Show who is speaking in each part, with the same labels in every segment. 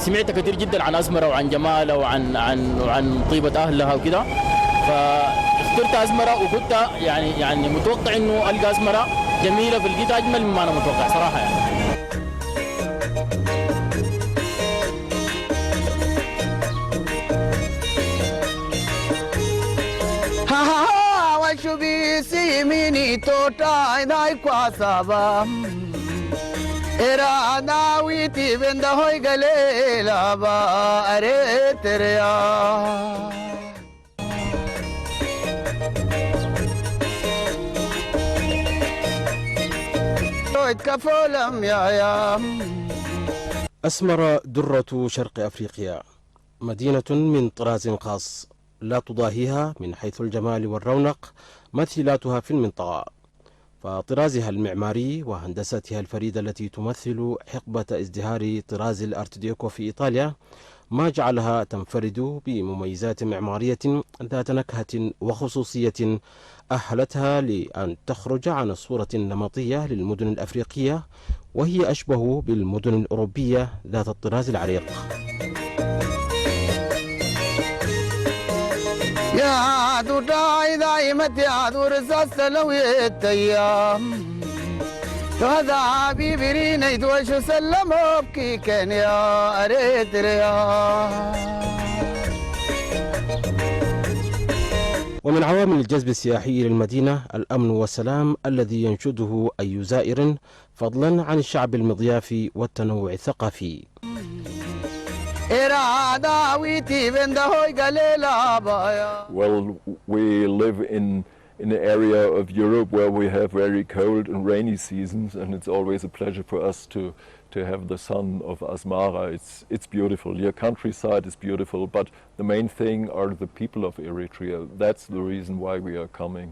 Speaker 1: سمعت كثير جدا عن أزمرة وعن جمالها وعن طيبة أهلها وكده، فاخترت أزمرة وكنت يعني متوقع إنه ألقى أزمرة جميلة، فلقيتها أجمل مما أنا متوقع صراحة يعني.
Speaker 2: Shubisi mini tota idai kwasaba era dawiti benda hoy gale laba are tereya roit kafolam ya
Speaker 3: أسمر درة شرق أفريقيا، مدينة من طراز خاص لا تضاهيها من حيث الجمال والرونق مثيلاتها في المنطقة، فطرازها المعماري وهندستها الفريدة التي تمثل حقبة ازدهار طراز الأرت ديكو في إيطاليا ما جعلها تنفرد بمميزات معمارية ذات نكهة وخصوصية أهلتها لأن تخرج عن الصورة النمطية للمدن الأفريقية، وهي أشبه بالمدن الأوروبية ذات الطراز العريق.
Speaker 2: يا دوداي دايمت يا دور سلويت ايام هذا بيبرين يدوش سلم ابكي كان يا اريت يا.
Speaker 3: ومن عوامل الجذب السياحي للمدينة الأمن والسلام الذي ينشده أي زائر، فضلا عن الشعب المضياف والتنوع الثقافي.
Speaker 4: Well, we live in an area of Europe where we have very cold and rainy seasons, and it's always a pleasure for us to have the sun of Asmara. It's beautiful. Your countryside is beautiful, but the main thing are the people of Eritrea. That's the reason why we are coming.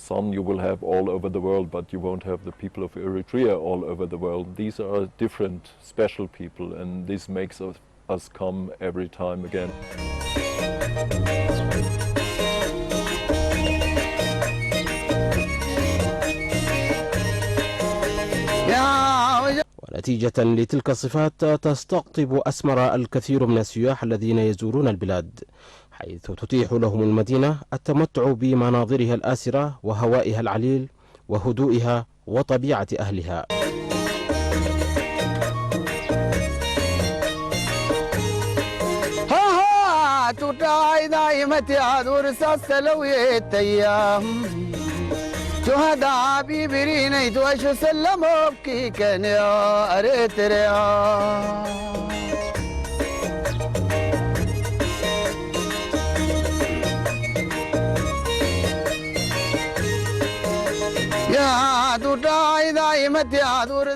Speaker 4: Sun you will have all over the world, but you won't have the people of Eritrea all over the world. These are different, special people, and this makes us come every time again.
Speaker 3: ونتيجة لتلك الصفات تستقطب أسمر الكثير من السياح الذين يزورون البلاد، حيث تتيح لهم المدينة التمتع بمناظرها الآسرة وهوائها العليل وهدوئها وطبيعة أهلها.
Speaker 2: تطاي دايمت يا دور سلويت ايام شهداء بيبرين يدوش سلم ابكي كان يا اريت يا. يا تطاي دايمت يا دور.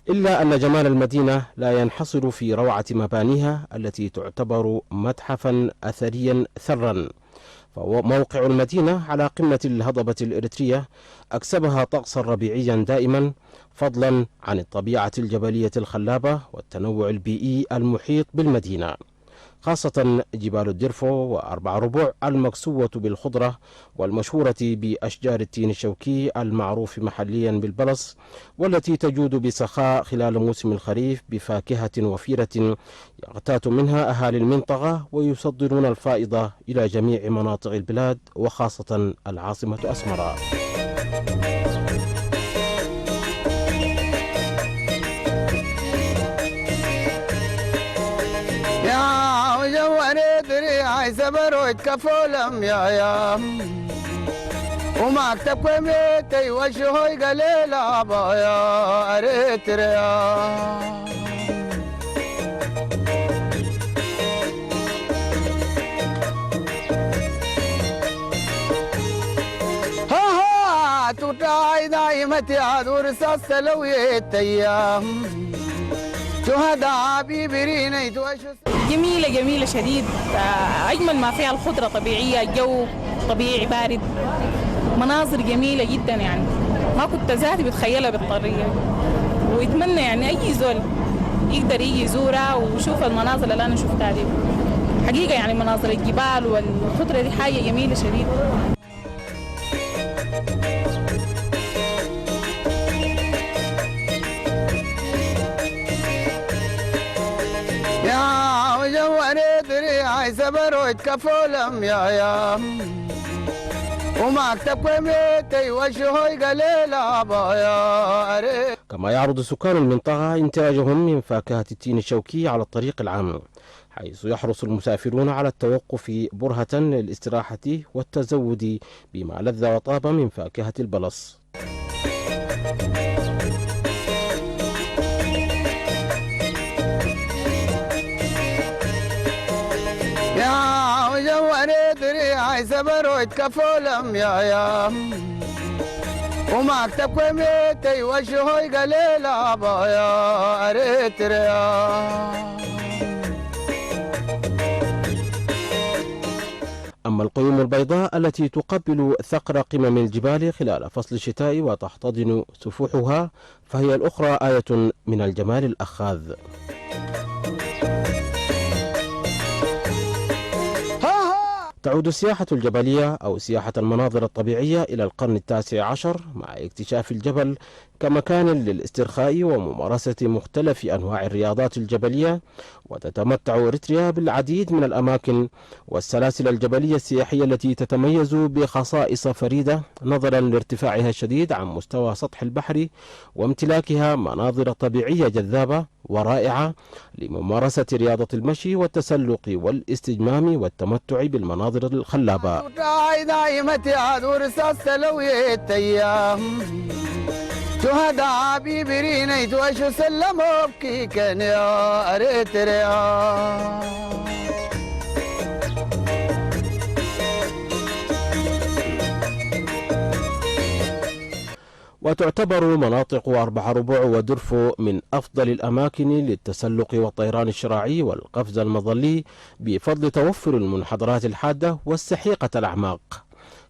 Speaker 3: إلا أن جمال المدينة لا ينحصر في روعة مبانيها التي تعتبر متحفا أثريا ثرا، فموقع المدينة على قمة الهضبة الإريترية أكسبها طقسا ربيعيا دائما، فضلا عن الطبيعة الجبلية الخلابة والتنوع البيئي المحيط بالمدينة، خاصة جبال الدرفو وأربع ربوع المكسوة بالخضرة والمشهورة بأشجار التين الشوكي المعروف محليا بالبلص، والتي تجود بسخاء خلال موسم الخريف بفاكهة وفيرة يغتات منها أهالي المنطقة ويصدرون الفائضة إلى جميع مناطق البلاد وخاصة العاصمة أسمرا.
Speaker 2: سبروت كفولم يا وما اكتب كميتي وشهوي قليلا بايا اريتريا. ها تطاي دايمت يا دور سلويت ايام شهداء بيبرين يدوش.
Speaker 5: جميلة شديد، أجمل ما فيها الخضرة طبيعية، الجو طبيعي بارد، مناظر جميلة جدا يعني ما كنت ذاتي بتخيلها بالطريقة، ويتمنى يعني أي زول يقدر يجي يزورها ويشوف المناظر اللي أنا شفتها دي. حقيقة يعني مناظر الجبال والخضرة دي حاجة جميلة شديد.
Speaker 2: زبرو اتكفولم يا وما اكتب ميتي وشهوي قليلا بايا أري.
Speaker 3: كما يعرض سكان المنطقة إنتاجهم من فاكهة التين الشوكي على الطريق العام، حيث يحرص المسافرون على التوقف برهة للاستراحة والتزود بما لذ وطاب من فاكهة البلص.
Speaker 2: يا وجواني دريعي زبرو اتكفولم يا وما اكتب ميتي وشهوي قليلا بايا أريت ريا.
Speaker 3: أما القيوم البيضاء التي تقبل ثقر قمم الجبال خلال فصل الشتاء وتحتضن سفوحها فهي الأخرى آية من الجمال الأخاذ. تعود السياحة الجبلية أو سياحة المناظر الطبيعية إلى القرن ال19 مع اكتشاف الجبل كمكان للاسترخاء وممارسة مختلف أنواع الرياضات الجبلية، وتتمتع إريتريا بالعديد من الأماكن والسلاسل الجبلية السياحية التي تتميز بخصائص فريدة نظرا لارتفاعها الشديد عن مستوى سطح البحر وامتلاكها مناظر طبيعية جذابة ورائعة لممارسة رياضة المشي والتسلق والاستجمام والتمتع بالمناظر الخلابة.
Speaker 2: شهداء بيبريني توشو سلموا بكي كان يا أريتريا.
Speaker 3: وتعتبر مناطق 4 ربوع ودرفو من أفضل الأماكن للتسلق والطيران الشراعي والقفز المظلي بفضل توفر المنحدرات الحادة والسحيقة الأعماق.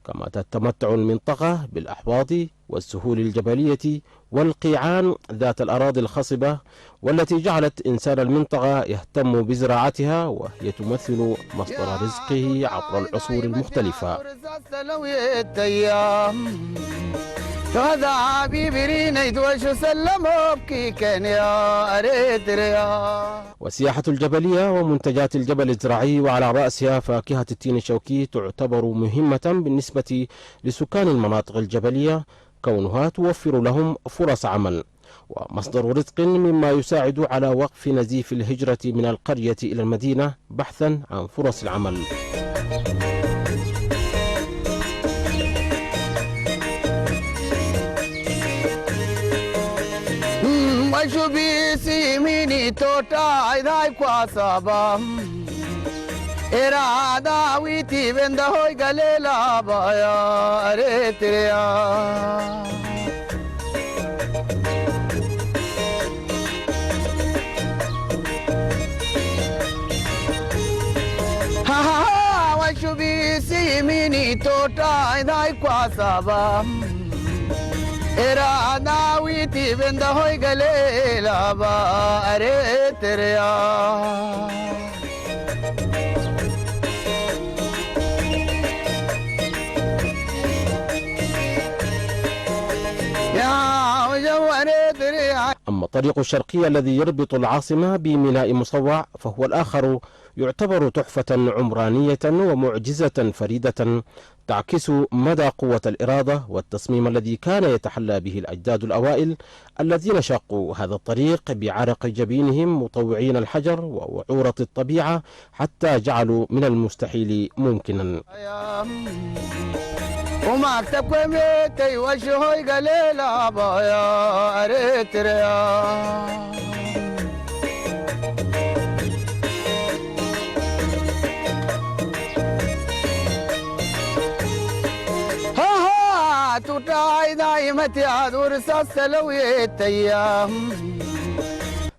Speaker 3: كما تتمتع المنطقة بالأحواض والسهول الجبلية والقيعان ذات الأراضي الخصبة والتي جعلت إنسان المنطقة يهتم بزراعتها، وهي تمثل مصدر رزقه عبر العصور المختلفة. وسياحة الجبلية ومنتجات الجبل الزراعي وعلى رأسها فاكهة التين الشوكي تعتبر مهمة بالنسبة لسكان المناطق الجبلية، كونها توفر لهم فرص عمل ومصدر رزق، مما يساعد على وقف نزيف الهجرة من القرية إلى المدينة بحثا عن فرص العمل.
Speaker 2: وشبيسي ميني توتا إذا كواسابا إرادا ويتي بنده هوي قليلا بايا أريتريا. ها وشبيسي ميني توتا إذا كواسابا إرادا ويتي بنده هوي قليلا بايا أريتريا.
Speaker 3: أما الطريق الشرقي الذي يربط العاصمة بميناء مصوع فهو الآخر يعتبر تحفة عمرانية ومعجزة فريدة تعكس مدى قوة الإرادة والتصميم الذي كان يتحلى به الأجداد الأوائل الذين شقوا هذا الطريق بعرق جبينهم مطوعين الحجر ووعورة الطبيعة حتى جعلوا من المستحيل ممكنا.
Speaker 2: وما اكتب ميتي وشهوي قليلا بايا أريتريا. ها توتاي دايمتي عدور سلويت أيام.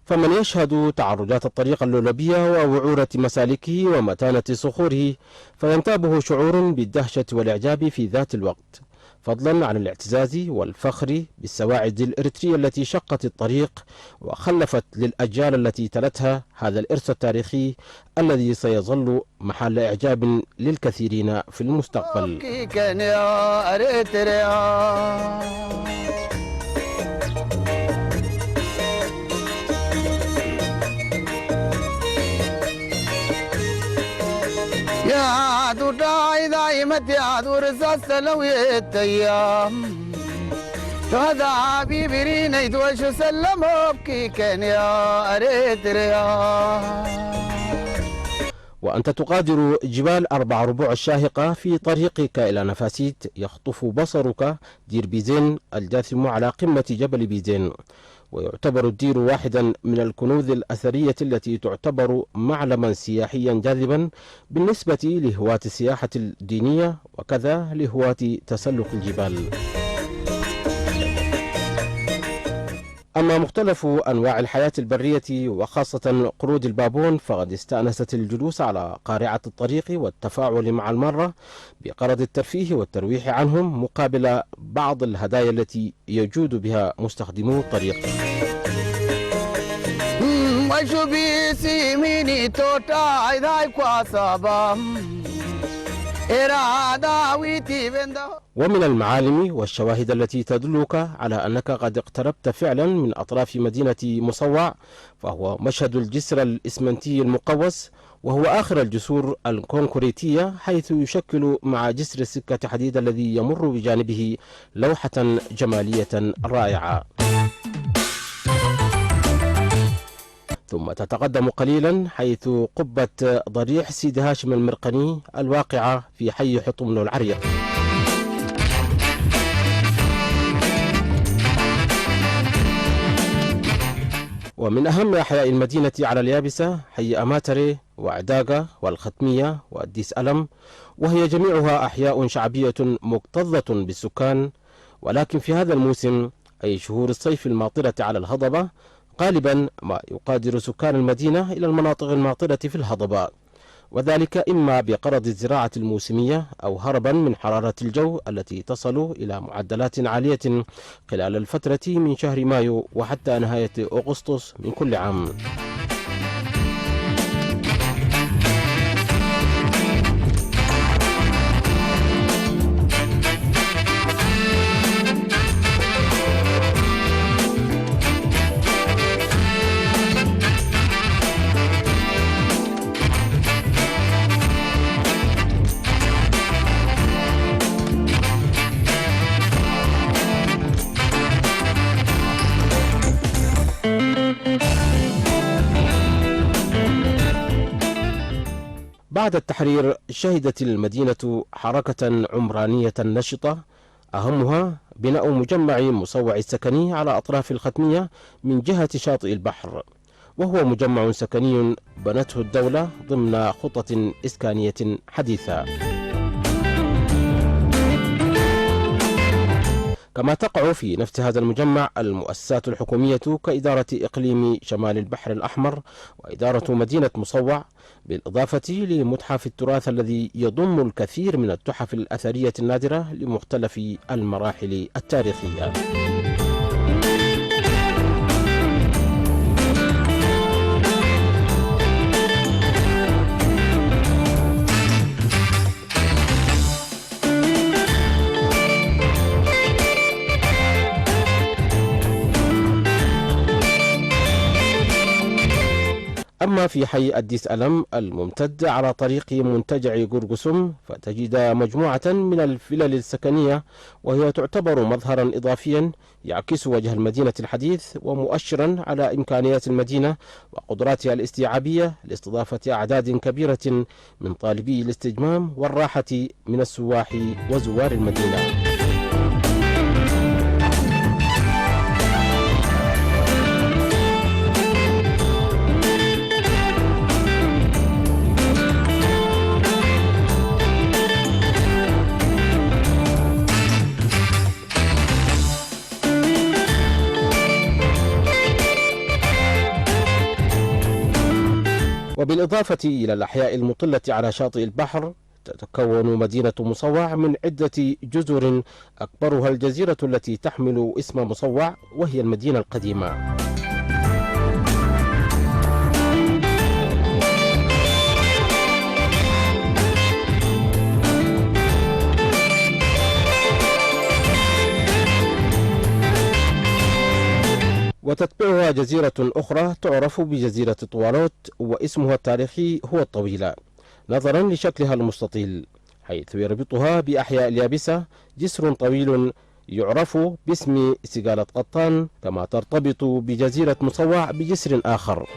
Speaker 3: فمن يشهد تعرجات الطريق اللولبية ووعورة مسالكه ومتانة صخوره فينتابه شعور بالدهشة والإعجاب في ذات الوقت، فضلا عن الاعتزاز والفخر بالسواعد الإريترية التي شقت الطريق وخلفت للأجيال التي تلتها هذا الإرث التاريخي الذي سيظل محل إعجاب للكثيرين في المستقبل.
Speaker 2: تياد ورصاص لويت أيام هذا حبيبي رينا يدوش سلموا بكي كان يا أريتريا.
Speaker 3: وأنت تغادر جبال 4 ربوع الشاهقة في طريقك إلى نفاسيت، يخطف بصرك دير بيزين الجاثم على قمة جبل بيزين، ويعتبر الدير واحدا من الكنوز الأثرية التي تعتبر معلما سياحيا جاذبا بالنسبة لهواة السياحة الدينية وكذا لهواة تسلق الجبال. أما مختلف أنواع الحياة البرية وخاصة قرود البابون فقد استأنست الجلوس على قارعة الطريق والتفاعل مع المارة بغرض الترفيه والترويح عنهم مقابل بعض الهدايا التي يجود بها مستخدمو الطريق. ومن المعالم والشواهد التي تدلك على أنك قد اقتربت فعلا من أطراف مدينة مصوع فهو مشهد الجسر الإسمنتي المقوس، وهو آخر الجسور الكونكريتية، حيث يشكل مع جسر السكة حديد الذي يمر بجانبه لوحة جمالية رائعة. ثم تتقدم قليلا حيث قبة ضريح سيد هاشم المرقني الواقعة في حي حطمن العريق. ومن أهم أحياء المدينة على اليابسة حي أماتري وعداقة والختمية والديس ألم، وهي جميعها أحياء شعبية مكتظة بالسكان، ولكن في هذا الموسم أي شهور الصيف الماطرة على الهضبة غالبا ما يقادر سكان المدينة إلى المناطق الماطرة في الهضبة، وذلك إما بغرض الزراعة الموسمية أو هربا من حرارة الجو التي تصل إلى معدلات عالية خلال الفترة من شهر مايو وحتى نهاية أغسطس من كل عام. بعد التحرير شهدت المدينة حركة عمرانية نشطة، أهمها بناء مجمع مصوع السكني على أطراف الختمية من جهة شاطئ البحر، وهو مجمع سكني بنته الدولة ضمن خطط إسكانية حديثة. كما تقع في نفس هذا المجمع المؤسسات الحكومية كإدارة إقليم شمال البحر الأحمر وإدارة مدينة مصوع، بالإضافة لمتحف التراث الذي يضم الكثير من التحف الأثرية النادرة لمختلف المراحل التاريخية. أما في حي الديس ألم الممتد على طريق منتجع قرقسم فتجد مجموعة من الفلل السكنية، وهي تعتبر مظهرا إضافيا يعكس وجه المدينة الحديث ومؤشرا على إمكانيات المدينة وقدراتها الاستيعابية لاستضافة أعداد كبيرة من طالبي الاستجمام والراحة من السواح وزوار المدينة. وبالإضافة إلى الأحياء المطلة على شاطئ البحر تتكون مدينة مصوع من عدة جزر، أكبرها الجزيرة التي تحمل اسم مصوع وهي المدينة القديمة. وتتبعها جزيرة أخرى تعرف بجزيرة طوالوت، واسمها التاريخي هو الطويلة نظرا لشكلها المستطيل، حيث يربطها بأحياء اليابسة جسر طويل يعرف باسم سقالة قطان، كما ترتبط بجزيرة مصوع بجسر آخر.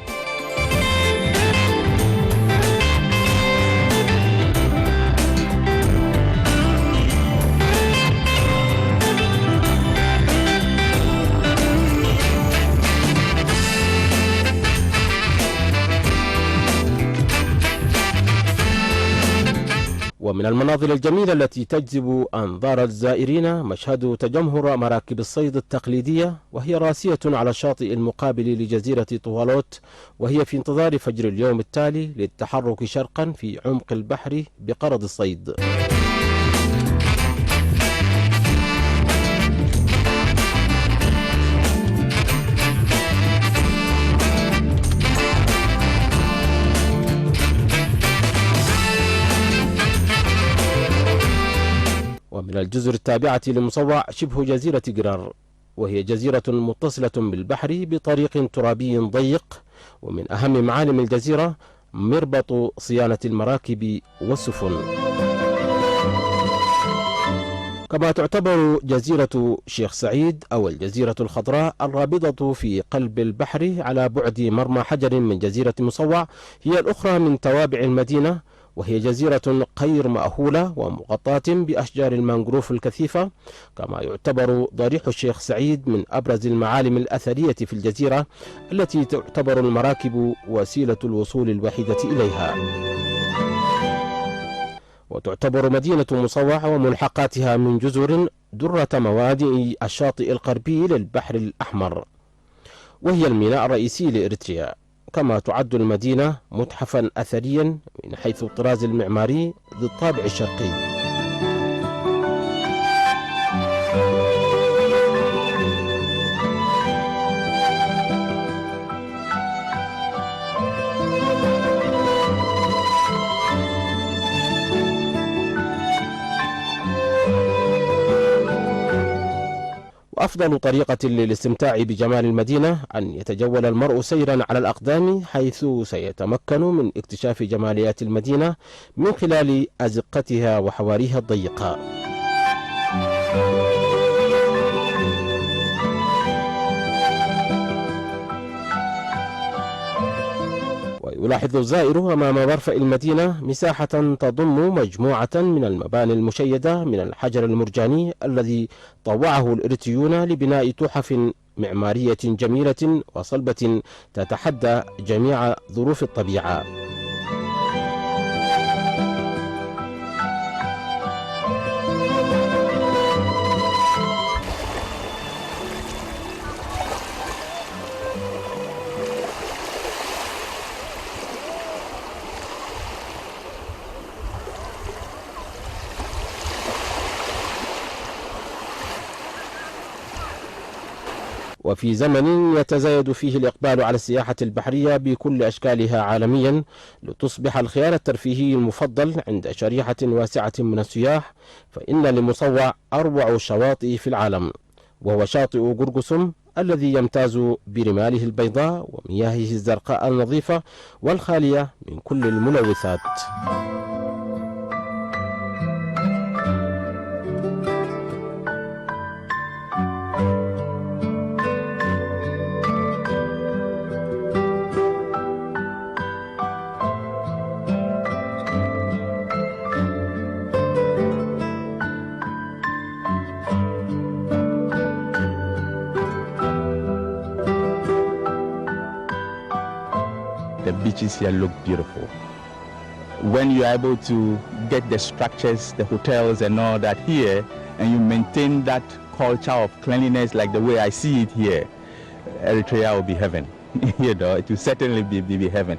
Speaker 3: ومن المناظر الجميلة التي تجذب أنظار الزائرين مشهد تجمهر مراكب الصيد التقليدية، وهي راسية على الشاطئ المقابل لجزيرة طوالوت، وهي في انتظار فجر اليوم التالي للتحرك شرقا في عمق البحر بغرض الصيد. ومن الجزر التابعة لمصوع شبه جزيرة قرار، وهي جزيرة متصلة بالبحر بطريق ترابي ضيق، ومن أهم معالم الجزيرة مربط صيانة المراكب والسفن. كما تعتبر جزيرة شيخ سعيد أو الجزيرة الخضراء الرابضة في قلب البحر على بعد مرمى حجر من جزيرة مصوع هي الأخرى من توابع المدينة، وهي جزيرة غير مأهولة ومغطاة بأشجار المانغروف الكثيفة. كما يعتبر ضريح الشيخ سعيد من أبرز المعالم الأثرية في الجزيرة التي تعتبر المراكب وسيلة الوصول الوحيدة إليها. وتعتبر مدينة مصوع وملحقاتها من جزر درة موانئ الشاطئ الغربي للبحر الأحمر، وهي الميناء الرئيسي لإريتريا. كما تعد المدينة متحفا أثريا من حيث الطراز المعماري ذي الطابع الشرقي. أفضل طريقة للاستمتاع بجمال المدينة أن يتجول المرء سيرا على الأقدام، حيث سيتمكن من اكتشاف جماليات المدينة من خلال أزقتها وحواريها الضيقة. ويلاحظ الزائر أمام مرفأ المدينة مساحة تضم مجموعة من المباني المشيدة من الحجر المرجاني الذي طوعه الإريتريون لبناء تحف معمارية جميلة وصلبة تتحدى جميع ظروف الطبيعة. وفي زمن يتزايد فيه الإقبال على السياحة البحرية بكل أشكالها عالميا لتصبح الخيار الترفيهي المفضل عند شريحة واسعة من السياح، فإن لمصوع أروع الشواطئ في العالم، وهو شاطئ قرقسم الذي يمتاز برماله البيضاء ومياهه الزرقاء النظيفة والخالية من كل الملوثات.
Speaker 6: The beaches here look beautiful. When you're able to get the structures, the hotels and all that here, and you maintain that culture of cleanliness like the way I see it here, Eritrea will be heaven. You know, it will certainly be heaven.